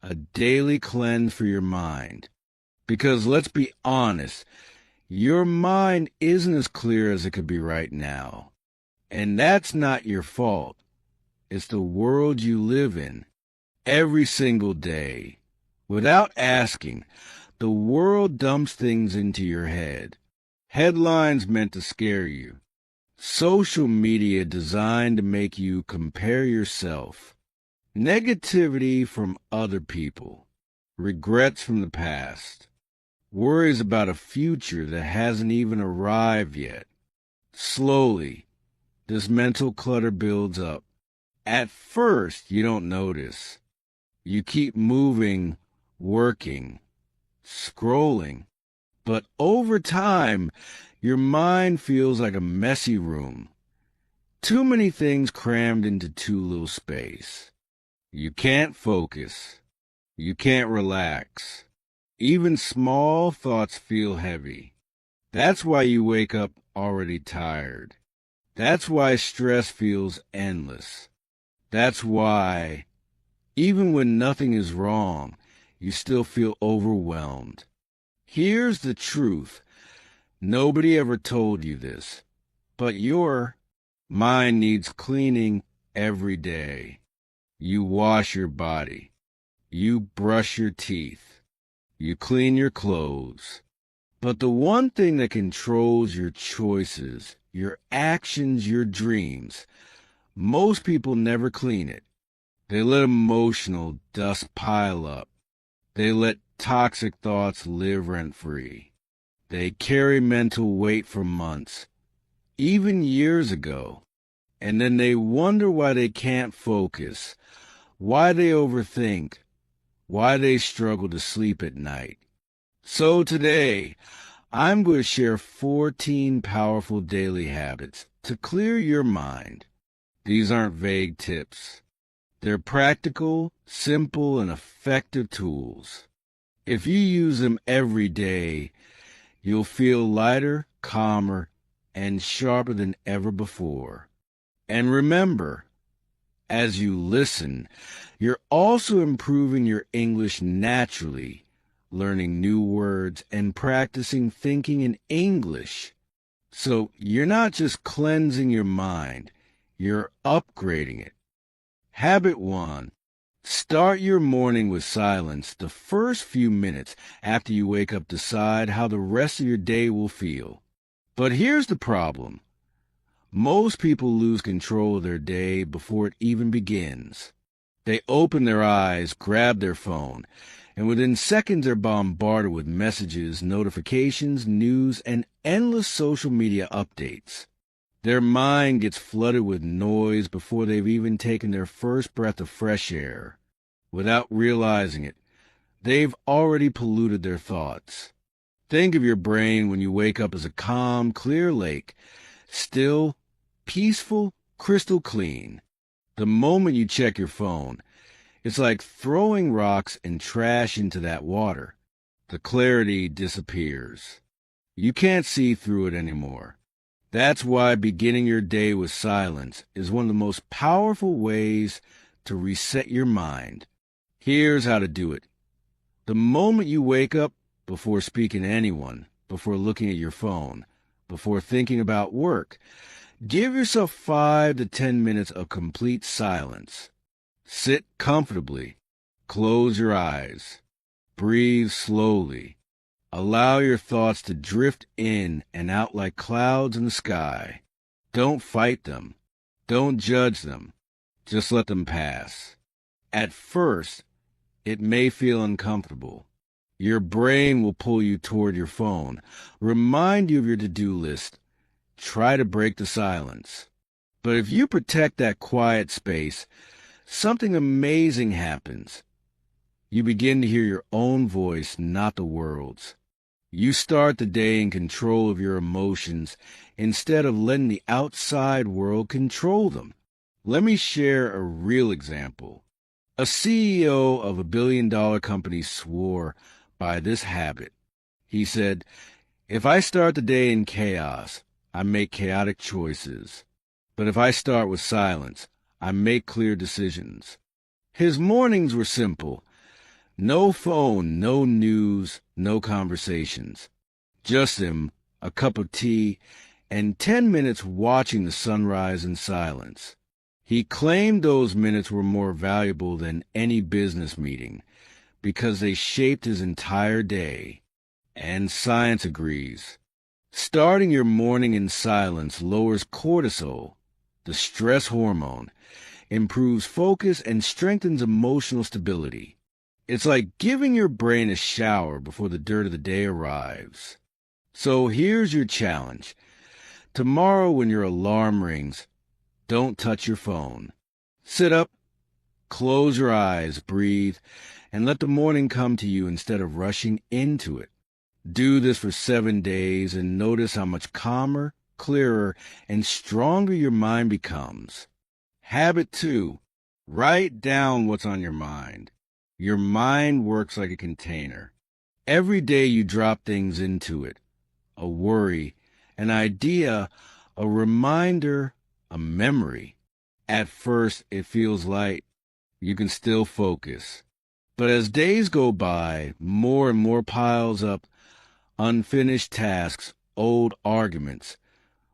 a daily cleanse for your mind. Because let's be honest, your mind isn't as clear as it could be right now. And that's not your fault. It's the world you live in. Every single day, without asking, the world dumps things into your head. Headlines meant to scare you. Social media designed to make you compare yourself. Negativity from other people. Regrets from the past. Worries about a future that hasn't even arrived yet. Slowly, this mental clutter builds up. At first, you don't notice. You keep moving, working, scrolling. But over time, your mind feels like a messy room. Too many things crammed into too little space. You can't focus. You can't relax. Even small thoughts feel heavy. That's why you wake up already tired. That's why stress feels endless. That's why, even when nothing is wrong, you still feel overwhelmed. Here's the truth. Nobody ever told you this, but your mind needs cleaning every day. You wash your body. You brush your teeth. You clean your clothes. But the one thing that controls your choices, your actions, your dreams, most people never clean it. They let emotional dust pile up. They let toxic thoughts live rent-free. They carry mental weight for months, even years ago. And then they wonder why they can't focus, why they overthink, why they struggle to sleep at night. So today, I'm going to share 14 powerful daily habits to clear your mind. These aren't vague tips. They're practical, simple, and effective tools. If you use them every day, you'll feel lighter, calmer, and sharper than ever before. And remember, as you listen, you're also improving your English naturally, learning new words and practicing thinking in English. So you're not just cleansing your mind, you're upgrading it. Habit 1. Start your morning with silence. The first few minutes after you wake up decide how the rest of your day will feel. But here's the problem. Most people lose control of their day before it even begins. They open their eyes, grab their phone, and within seconds they're bombarded with messages, notifications, news, and endless social media updates. Their mind gets flooded with noise before they've even taken their first breath of fresh air. Without realizing it, they've already polluted their thoughts. Think of your brain when you wake up as a calm, clear lake, still, peaceful, crystal clean. The moment you check your phone, it's like throwing rocks and trash into that water. The clarity disappears. You can't see through it anymore. That's why beginning your day with silence is one of the most powerful ways to reset your mind. Here's how to do it. The moment you wake up, before speaking to anyone, before looking at your phone, before thinking about work, give yourself 5 to 10 minutes of complete silence. Sit comfortably. Close your eyes. Breathe slowly. Allow your thoughts to drift in and out like clouds in the sky. Don't fight them. Don't judge them. Just let them pass. At first, it may feel uncomfortable. Your brain will pull you toward your phone, remind you of your to-do list. Try to break the silence. But if you protect that quiet space, something amazing happens. You begin to hear your own voice, not the world's. You start the day in control of your emotions instead of letting the outside world control them. Let me share a real example. A CEO of a billion-dollar company swore by this habit. He said, "If I start the day in chaos, I make chaotic choices. But if I start with silence, I make clear decisions." His mornings were simple. No phone, no news, no conversations. Just him, a cup of tea, and 10 minutes watching the sunrise in silence. He claimed those minutes were more valuable than any business meeting because they shaped his entire day. And science agrees. Starting your morning in silence lowers cortisol, the stress hormone, improves focus, and strengthens emotional stability. It's like giving your brain a shower before the dirt of the day arrives. So here's your challenge. Tomorrow when your alarm rings, don't touch your phone. Sit up, close your eyes, breathe, and let the morning come to you instead of rushing into it. Do this for 7 days and notice how much calmer, clearer, and stronger your mind becomes. Habit 2. Write down what's on your mind. Your mind works like a container. Every day you drop things into it. A worry, an idea, a reminder, a memory. At first, it feels light. You can still focus. But as days go by, more and more piles up. Unfinished tasks, old arguments,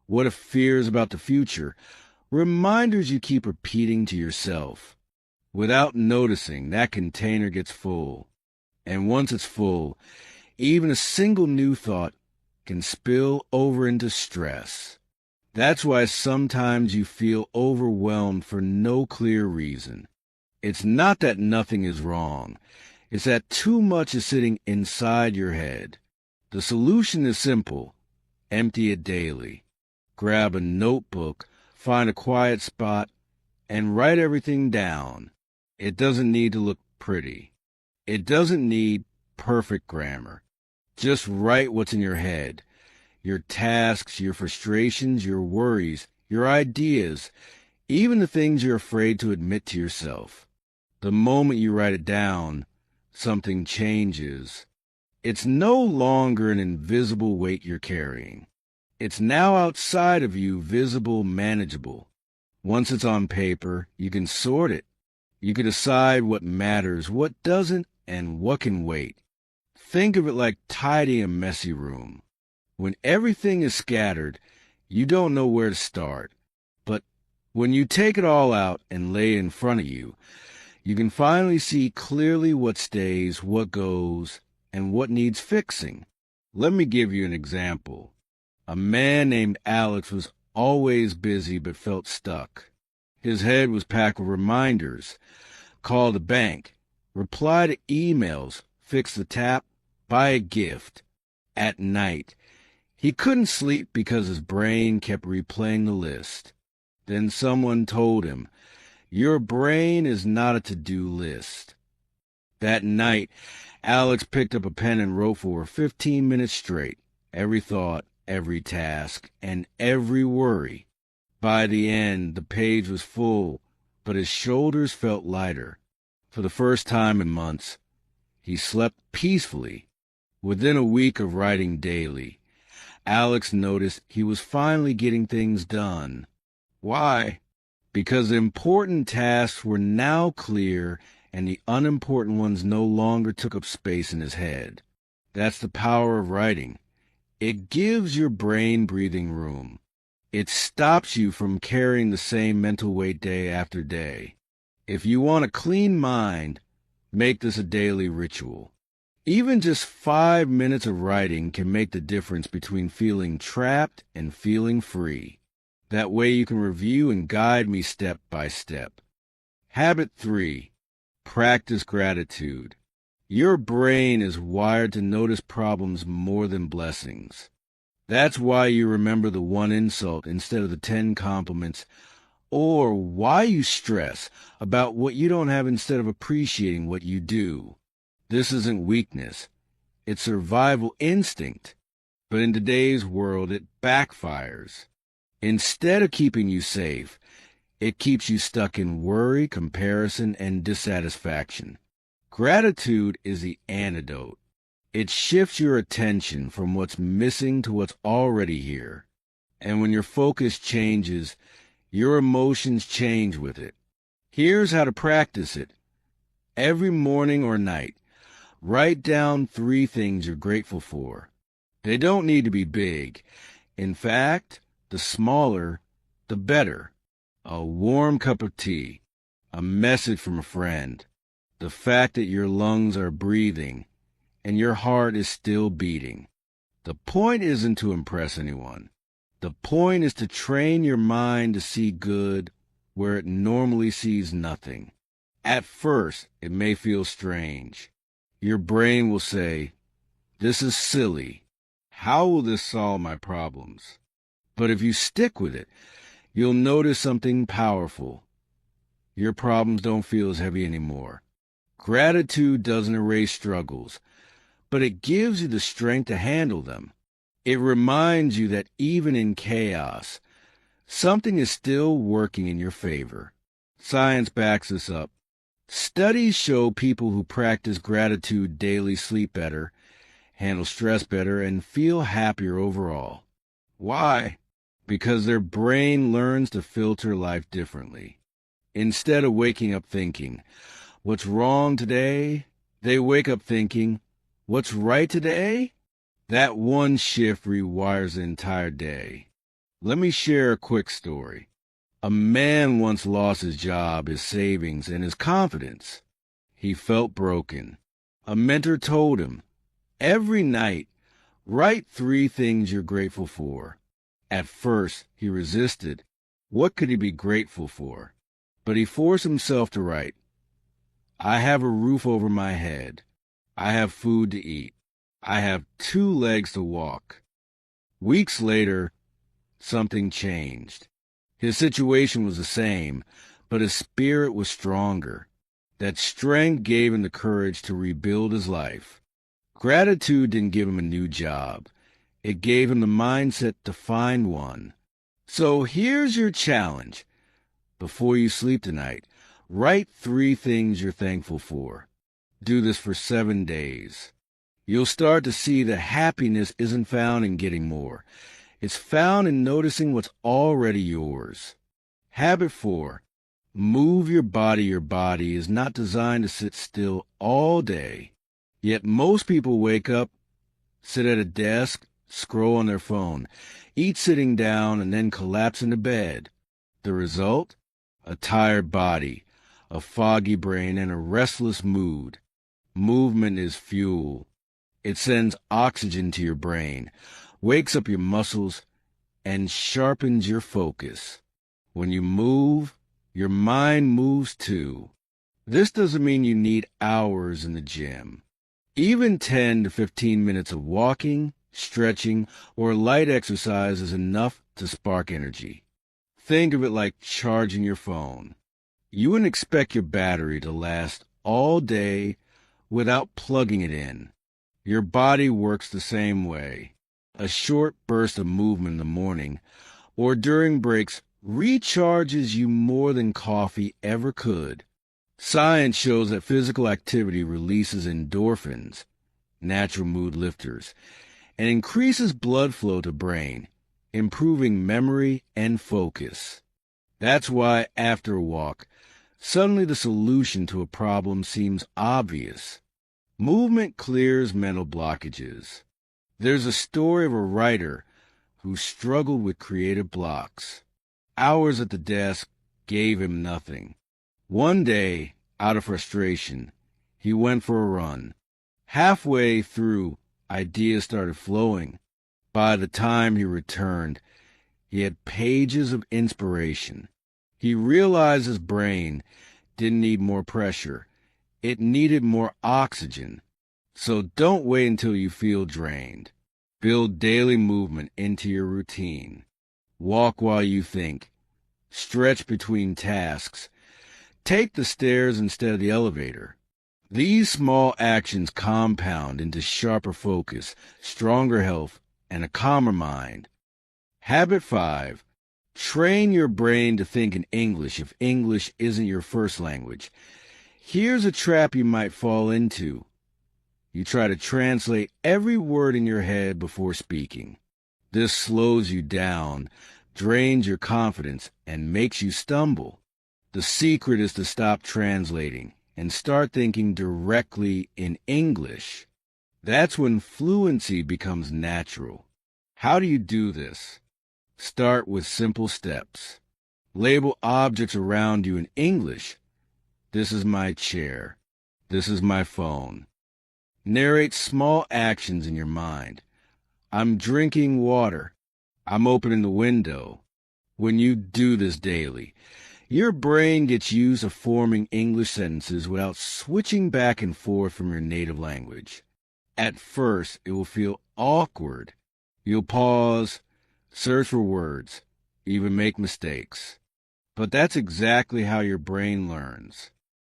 what if fears about the future, reminders you keep repeating to yourself. Without noticing, that container gets full. And once it's full, even a single new thought can spill over into stress. That's why sometimes you feel overwhelmed for no clear reason. It's not that nothing is wrong. It's that too much is sitting inside your head. The solution is simple. Empty it daily. Grab a notebook, find a quiet spot, and write everything down. It doesn't need to look pretty. It doesn't need perfect grammar. Just write what's in your head. Your tasks, your frustrations, your worries, your ideas, even the things you're afraid to admit to yourself. The moment you write it down, something changes. It's no longer an invisible weight you're carrying. It's now outside of you, visible, manageable. Once it's on paper, you can sort it. You can decide what matters, what doesn't, and what can wait. Think of it like tidying a messy room. When everything is scattered, you don't know where to start. But when you take it all out and lay it in front of you, you can finally see clearly what stays, what goes, and what needs fixing. Let me give you an example. A man named Alex was always busy but felt stuck. His head was packed with reminders. Call the bank, reply to emails, fix the tap, buy a gift. At night, he couldn't sleep because his brain kept replaying the list. Then someone told him, "Your brain is not a to-do list." That night, Alex picked up a pen and wrote for 15 minutes straight, every thought, every task, and every worry. By the end, the page was full, but his shoulders felt lighter. For the first time in months, he slept peacefully. Within a week of writing daily, Alex noticed he was finally getting things done. Why? Because the important tasks were now clear and the unimportant ones no longer took up space in his head. That's the power of writing. It gives your brain breathing room. It stops you from carrying the same mental weight day after day. If you want a clean mind, make this a daily ritual. Even just 5 minutes of writing can make the difference between feeling trapped and feeling free. That way you can review and guide me step by step. Habit 3. Practice gratitude. Your brain is wired to notice problems more than blessings. That's why you remember the one insult instead of the 10 compliments, or why you stress about what you don't have instead of appreciating what you do. This isn't weakness. It's survival instinct. But in today's world, it backfires. Instead of keeping you safe, it keeps you stuck in worry, comparison, and dissatisfaction. Gratitude is the antidote. It shifts your attention from what's missing to what's already here. And when your focus changes, your emotions change with it. Here's how to practice it. Every morning or night, Write down 3 things you're grateful for. They don't need to be big. In fact, the smaller, the better. A warm cup of tea, a message from a friend, the fact that your lungs are breathing and your heart is still beating. The point isn't to impress anyone. The point is to train your mind to see good where it normally sees nothing. At first, it may feel strange. Your brain will say, "This is silly. How will this solve my problems?" But if you stick with it, you'll notice something powerful. Your problems don't feel as heavy anymore. Gratitude doesn't erase struggles, but it gives you the strength to handle them. It reminds you that even in chaos, something is still working in your favor. Science backs this up. Studies show people who practice gratitude daily sleep better, handle stress better, and feel happier overall. Why? Because their brain learns to filter life differently. Instead of waking up thinking, "What's wrong today?" they wake up thinking, "What's right today?" That one shift rewires the entire day. Let me share a quick story. A man once lost his job, his savings, and his confidence. He felt broken. A mentor told him, "Every night, write 3 things you're grateful for." At first, he resisted. What could he be grateful for? But he forced himself to write, "I have a roof over my head. I have food to eat. I have 2 legs to walk." Weeks later, something changed. His situation was the same, but his spirit was stronger. That strength gave him the courage to rebuild his life. Gratitude didn't give him a new job. It gave him the mindset to find one. So here's your challenge. Before you sleep tonight, write 3 things you're thankful for. Do this for 7 days. You'll start to see that happiness isn't found in getting more. It's found in noticing what's already yours. Habit 4. Move your body. Your body is not designed to sit still all day. Yet most people wake up, sit at a desk, scroll on their phone, eat sitting down, and then collapse into bed. The result? A tired body, a foggy brain, and a restless mood. Movement is fuel. It sends oxygen to your brain, wakes up your muscles, and sharpens your focus. When you move, your mind moves too. This doesn't mean you need hours in the gym. Even 10 to 15 minutes of walking, stretching, or light exercise is enough to spark energy. Think of it like charging your phone. You wouldn't expect your battery to last all day without plugging it in. Your body works the same way. A short burst of movement in the morning or during breaks recharges you more than coffee ever could. Science shows that physical activity releases endorphins, natural mood lifters, and increases blood flow to brain, improving memory and focus. That's why after a walk, suddenly the solution to a problem seems obvious. Movement clears mental blockages. There's a story of a writer who struggled with creative blocks. Hours at the desk gave him nothing. One day, out of frustration, he went for a run. Halfway through, ideas started flowing. By the time he returned, he had pages of inspiration. He realized his brain didn't need more pressure. It needed more oxygen. So don't wait until you feel drained. Build daily movement into your routine. Walk while you think. Stretch between tasks. Take the stairs instead of the elevator. These small actions compound into sharper focus, stronger health, and a calmer mind. Habit 5. Train your brain to think in English if English isn't your first language. Here's a trap you might fall into. You try to translate every word in your head before speaking. This slows you down, drains your confidence, and makes you stumble. The secret is to stop translating and start thinking directly in English. That's when fluency becomes natural. How do you do this? Start with simple steps. Label objects around you in English. This is my chair. This is my phone. Narrate small actions in your mind. I'm drinking water. I'm opening the window. When you do this daily, your brain gets used to forming English sentences without switching back and forth from your native language. At first, it will feel awkward. You'll pause, search for words, even make mistakes. But that's exactly how your brain learns.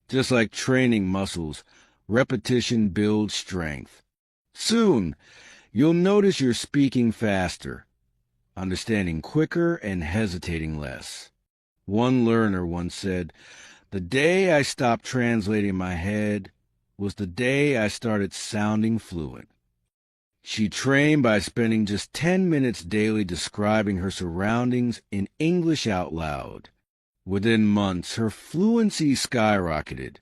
Just like training muscles, repetition builds strength. Soon, you'll notice you're speaking faster, understanding quicker, and hesitating less. One learner once said, "The day I stopped translating in my head was the day I started sounding fluent." She trained by spending just 10 minutes daily describing her surroundings in English out loud. Within months, her fluency skyrocketed.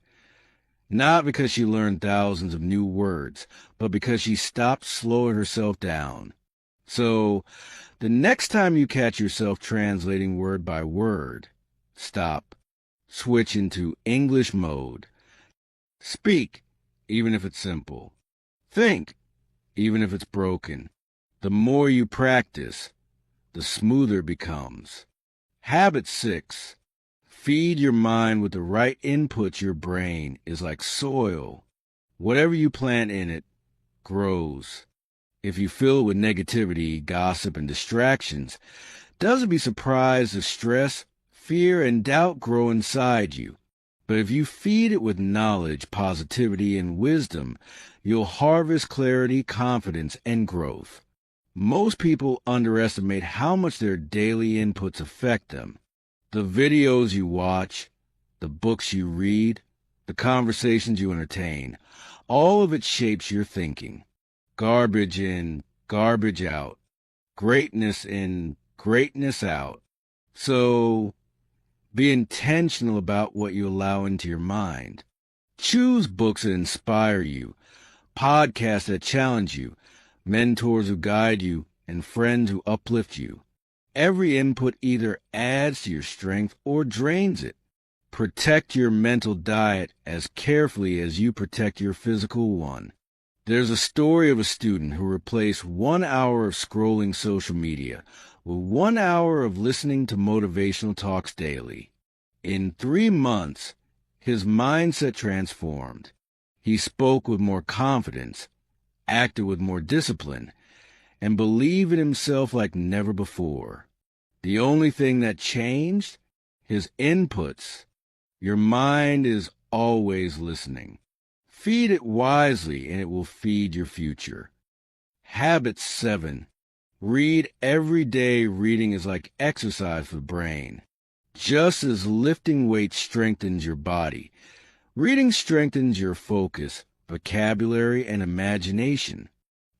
Not because she learned thousands of new words, but because she stopped slowing herself down. So, the next time you catch yourself translating word by word, stop. Switch into English mode. Speak, even if it's simple. Think, even if it's broken. The more you practice, the smoother it becomes. Habit 6. Feed your mind with the right inputs. Your brain is like soil. Whatever you plant in it grows. If you fill it with negativity, gossip, and distractions, doesn't be surprised if stress, fear, and doubt grow inside you. But if you feed it with knowledge, positivity, and wisdom, you'll harvest clarity, confidence, and growth. Most people underestimate how much their daily inputs affect them. The videos you watch, the books you read, the conversations you entertain, all of it shapes your thinking. Garbage in, garbage out. Greatness in, greatness out. So, be intentional about what you allow into your mind. Choose books that inspire you, podcasts that challenge you, mentors who guide you, and friends who uplift you. Every input either adds to your strength or drains it. Protect your mental diet as carefully as you protect your physical one. There's a story of a student who replaced 1 hour of scrolling social media with 1 hour of listening to motivational talks daily. In 3 months, his mindset transformed. He spoke with more confidence, acted with more discipline, and believed in himself like never before. The only thing that changed? His inputs. Your mind is always listening. Feed it wisely, and it will feed your future. Habit 7. Read every day. Reading is like exercise for the brain. Just as lifting weights strengthens your body, reading strengthens your focus, vocabulary, and imagination.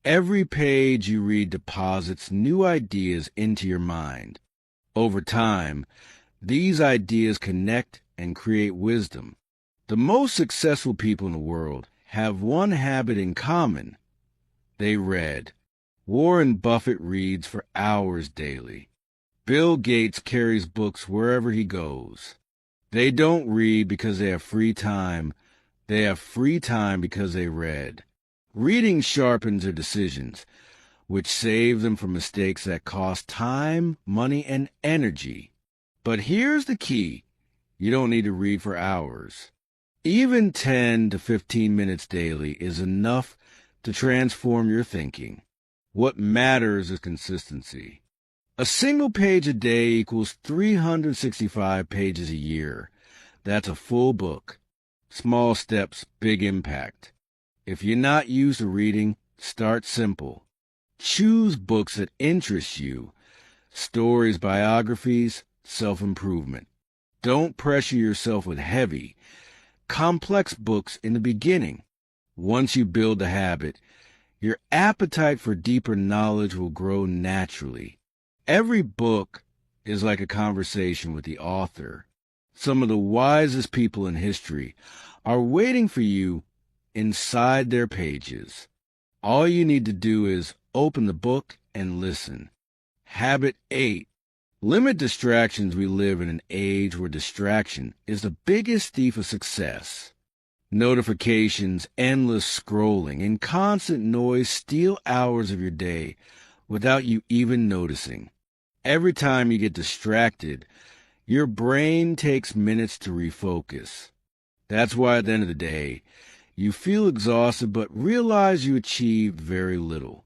Every page you read deposits new ideas into your mind. Over time, these ideas connect and create wisdom. The most successful people in the world have one habit in common. They read. Warren Buffett reads for hours daily. Bill Gates carries books wherever he goes. They don't read because they have free time. They have free time because they read. Reading sharpens their decisions, which saves them from mistakes that cost time, money, and energy. But here's the key. You don't need to read for hours. Even 10 to 15 minutes daily is enough to transform your thinking. What matters is consistency. A single page a day equals 365 pages a year. That's a full book. Small steps, big impact. If you're not used to reading, start simple. Choose books that interest you. Stories, biographies, self-improvement. Don't pressure yourself with heavy, complex books in the beginning. Once you build the habit, your appetite for deeper knowledge will grow naturally. Every book is like a conversation with the author. Some of the wisest people in history are waiting for you inside their pages. All you need to do is open the book and listen. Habit 8. Limit distractions. We live in an age where distraction is the biggest thief of success. Notifications, endless scrolling, and constant noise steal hours of your day without you even noticing. Every time you get distracted, your brain takes minutes to refocus. That's why at the end of the day, you feel exhausted but realize you achieved very little.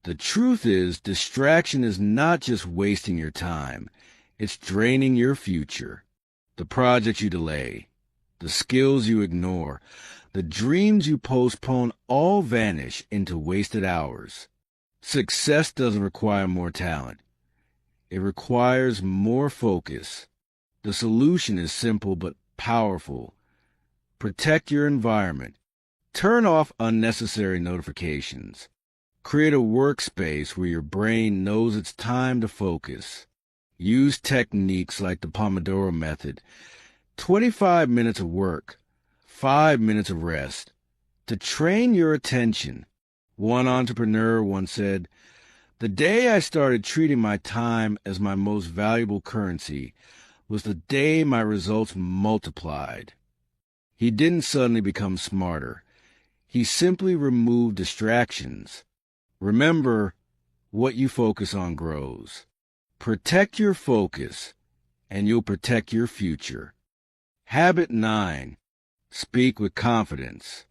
The truth is, distraction is not just wasting your time. It's draining your future. The projects you delay, the skills you ignore, the dreams you postpone all vanish into wasted hours. Success doesn't require more talent. It requires more focus. The solution is simple but powerful. Protect your environment. Turn off unnecessary notifications. Create a workspace where your brain knows it's time to focus. Use techniques like the Pomodoro method. 25 minutes of work, 5 minutes of rest. To train your attention. One entrepreneur once said, "The day I started treating my time as my most valuable currency was the day my results multiplied." He didn't suddenly become smarter. He simply removed distractions. Remember, what you focus on grows. Protect your focus, and you'll protect your future. Habit 9. Speak with confidence.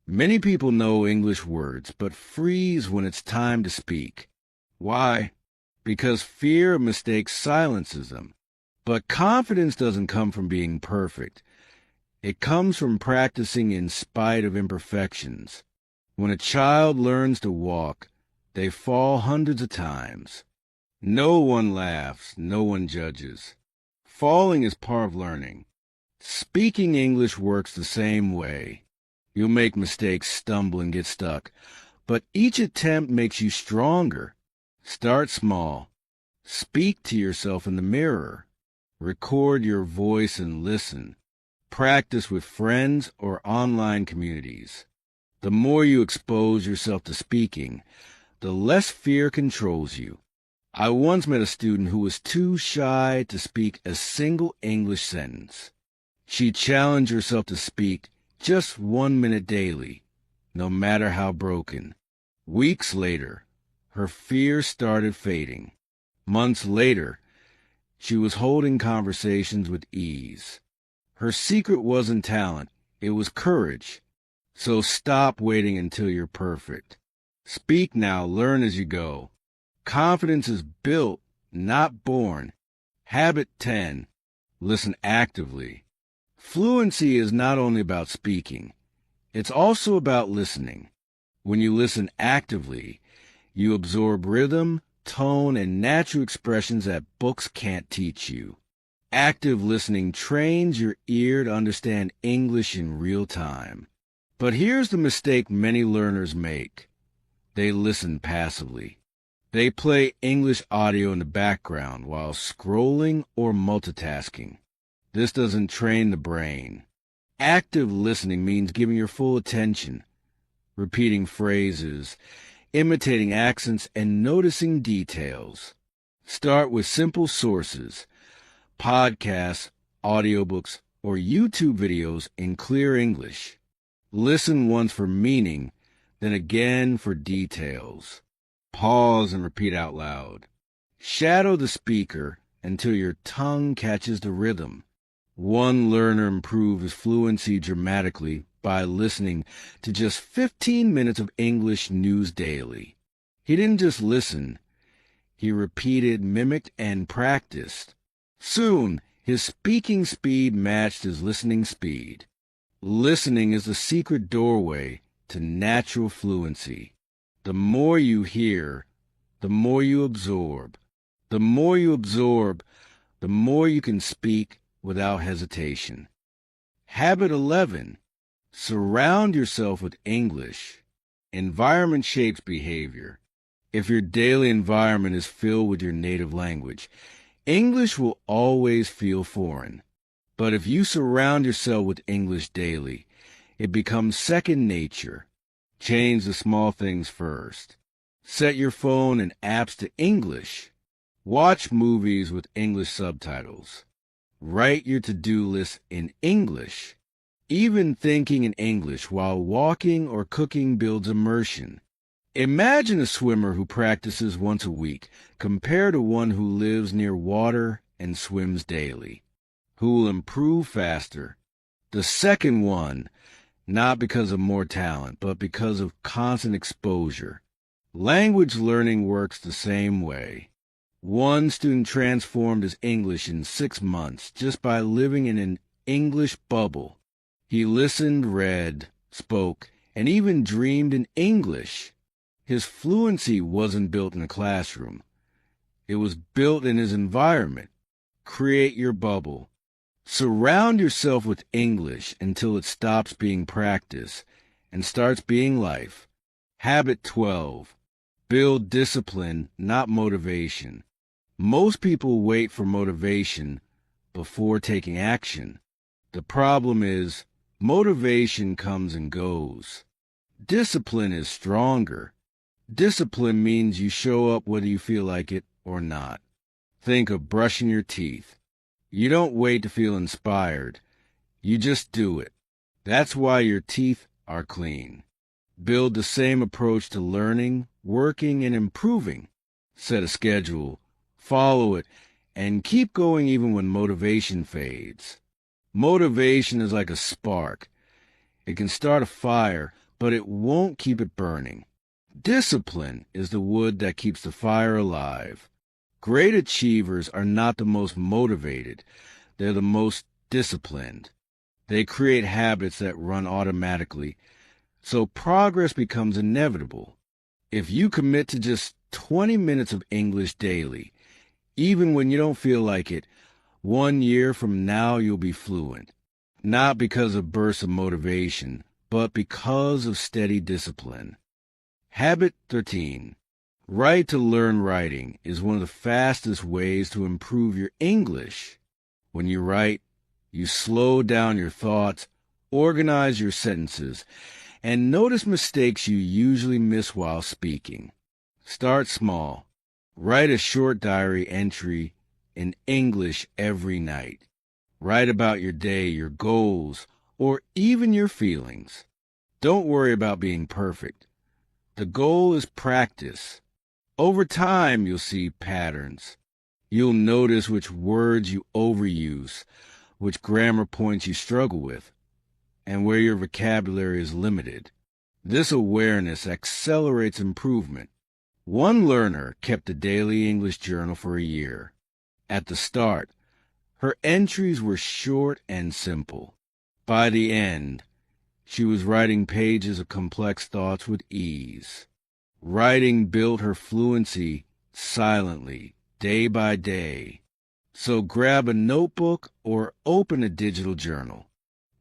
Many people know English words, but freeze when it's time to speak. Why? Because fear of mistakes silences them. But confidence doesn't come from being perfect. It comes from practicing in spite of imperfections. When a child learns to walk, they fall hundreds of times. No one laughs, no one judges. Falling is part of learning. Speaking English works the same way. You'll make mistakes, stumble, and get stuck, but each attempt makes you stronger. Start small. Speak to yourself in the mirror. Record your voice and listen. Practice with friends or online communities. The more you expose yourself to speaking, the less fear controls you. I once met a student who was too shy to speak a single English sentence. She challenged herself to speak just 1 minute daily, no matter how broken. Weeks later, her fear started fading. Months later, she was holding conversations with ease. Her secret wasn't talent, it was courage. So stop waiting until you're perfect. Speak now, learn as you go. Confidence is built, not born. Habit 10. Listen actively. Fluency is not only about speaking, it's also about listening. When you listen actively, you absorb rhythm, tone, and natural expressions that books can't teach you. Active listening trains your ear to understand English in real time. But here's the mistake many learners make. They listen passively. They play English audio in the background while scrolling or multitasking. This doesn't train the brain. Active listening means giving your full attention, repeating phrases, imitating accents, and noticing details. Start with simple sources, podcasts, audiobooks, or YouTube videos in clear English. Listen once for meaning, then again for details. Pause and repeat out loud. Shadow the speaker until your tongue catches the rhythm. One learner improved his fluency dramatically by listening to just 15 minutes of English news daily. He didn't just listen. He repeated, mimicked, and practiced. Soon, his speaking speed matched his listening speed. Listening is the secret doorway to natural fluency. The more you hear, the more you absorb. The more you absorb, the more you can speak without hesitation. Habit 11. Surround yourself with English. Environment shapes behavior. If your daily environment is filled with your native language, English will always feel foreign. But if you surround yourself with English daily, It becomes second nature. Change the small things first. Set your phone and apps to English. Watch movies with English subtitles. Write your to-do list in English. Even thinking in English while walking or cooking builds immersion. Imagine a swimmer who practices once a week compared to one who lives near water and swims daily. Who will improve faster? The second one, not because of more talent, but because of constant exposure. Language learning works the same way. One student transformed his English in 6 months just by living in an English bubble. He listened, read, spoke, and even dreamed in English. His fluency wasn't built in a classroom. It was built in his environment. Create your bubble. Surround yourself with English until it stops being practice and starts being life. Habit 12. Build discipline, not motivation. Most people wait for motivation before taking action. The problem is, motivation comes and goes. Discipline is stronger. Discipline means you show up whether you feel like it or not. Think of brushing your teeth. You don't wait to feel inspired. You just do it. That's why your teeth are clean. Build the same approach to learning, working, and improving. Set a schedule, follow it, and keep going even when motivation fades. Motivation is like a spark. It can start a fire, but it won't keep it burning. Discipline is the wood that keeps the fire alive. Great achievers are not the most motivated. They're the most disciplined. They create habits that run automatically, so progress becomes inevitable. If you commit to just 20 minutes of English daily, even when you don't feel like it, 1 year from now you'll be fluent. Not because of bursts of motivation, but because of steady discipline. Habit 13. Write to learn writing is one of the fastest ways to improve your English. When you write, you slow down your thoughts, organize your sentences, and notice mistakes you usually miss while speaking. Start small. Write a short diary entry in English every night. Write about your day, your goals, or even your feelings. Don't worry about being perfect. The goal is practice. Over time, you'll see patterns. You'll notice which words you overuse, which grammar points you struggle with, and where your vocabulary is limited. This awareness accelerates improvement. One learner kept a daily English journal for a year. At the start, her entries were short and simple. By the end, she was writing pages of complex thoughts with ease. Writing built her fluency silently, day by day. So grab a notebook or open a digital journal.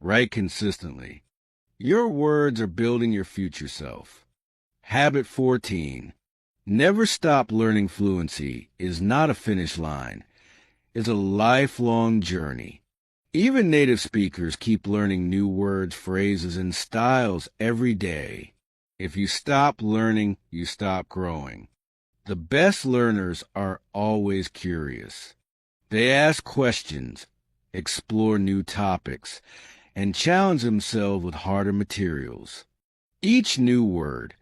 Write consistently. Your words are building your future self. Habit 14. Never stop learning fluency is not a finish line. It's a lifelong journey. Even native speakers keep learning new words, phrases, and styles every day. If you stop learning, you stop growing. The best learners are always curious. They ask questions, explore new topics, and challenge themselves with harder materials. Each new word,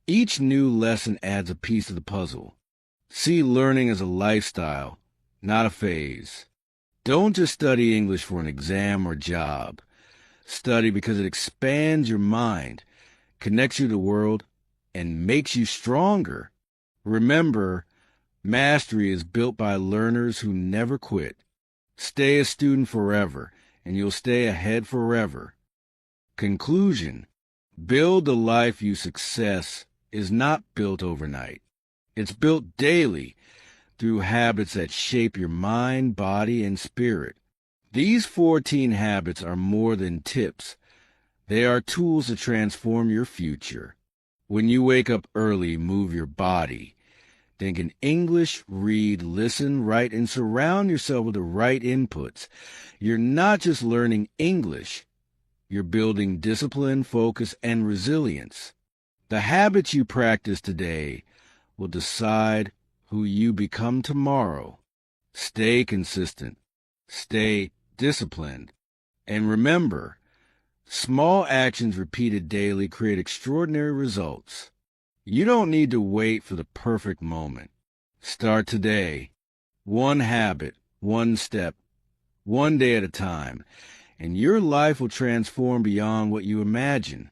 each new lesson adds a piece of the puzzle. See learning as a lifestyle, not a phase. Don't just study English for an exam or job. Study because it expands your mind, connects you to the world, and makes you stronger. Remember, mastery is built by learners who never quit. Stay a student forever, and you'll stay ahead forever. Conclusion: build the life you success is not built overnight. It's built daily through habits that shape your mind, body, and spirit. These 14 habits are more than tips. They are tools to transform your future. When you wake up early, move your body. Think in English, read, listen, write, and surround yourself with the right inputs. You're not just learning English. You're building discipline, focus, and resilience. The habits you practice today will decide who you become tomorrow. Stay consistent. Stay disciplined. And remember, small actions repeated daily create extraordinary results. You don't need to wait for the perfect moment. Start today. One habit, one step, one day at a time, and your life will transform beyond what you imagine.